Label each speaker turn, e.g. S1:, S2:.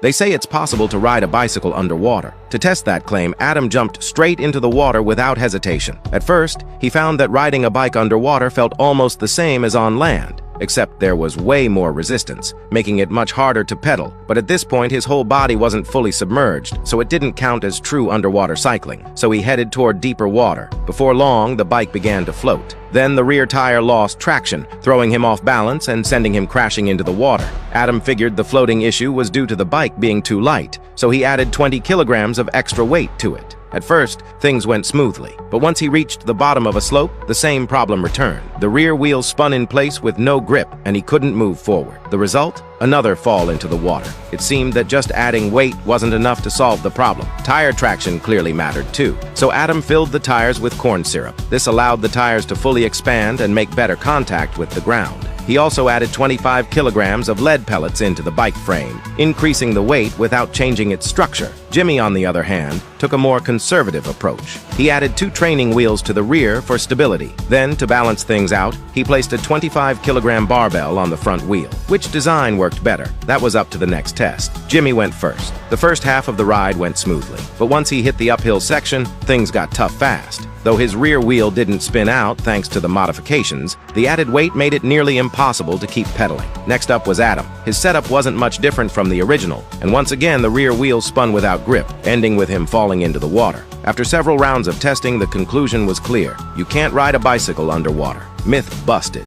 S1: They say it's possible to ride a bicycle underwater. To test that claim, Adam jumped straight into the water without hesitation. At first, he found that riding a bike underwater felt almost the same as on land, except there was way more resistance, making it much harder to pedal. But at this point, his whole body wasn't fully submerged, so it didn't count as true underwater cycling. So he headed toward deeper water. Before long, the bike began to float. Then the rear tire lost traction, throwing him off balance and sending him crashing into the water. Adam figured the floating issue was due to the bike being too light, so he added 20 kilograms of extra weight to it. At first, things went smoothly, but once he reached the bottom of a slope, the same problem returned. The rear wheel spun in place with no grip, and he couldn't move forward. The result? Another fall into the water. It seemed that just adding weight wasn't enough to solve the problem. Tire traction clearly mattered too, so Adam filled the tires with corn syrup. This allowed the tires to fully expand and make better contact with the ground. He also added 25 kilograms of lead pellets into the bike frame, increasing the weight without changing its structure. Jimmy, on the other hand, took a more conservative approach. He added 2 training wheels to the rear for stability. Then, to balance things out, he placed a 25-kilogram barbell on the front wheel. Which design worked better? That was up to the next test. Jimmy went first. The first half of the ride went smoothly, but once he hit the uphill section, things got tough fast. Though his rear wheel didn't spin out thanks to the modifications, the added weight made it nearly impossible to keep pedaling. Next up was Adam. His setup wasn't much different from the original, and once again the rear wheel spun without grip, ending with him falling into the water. After several rounds of testing, the conclusion was clear. You can't ride a bicycle underwater. Myth busted.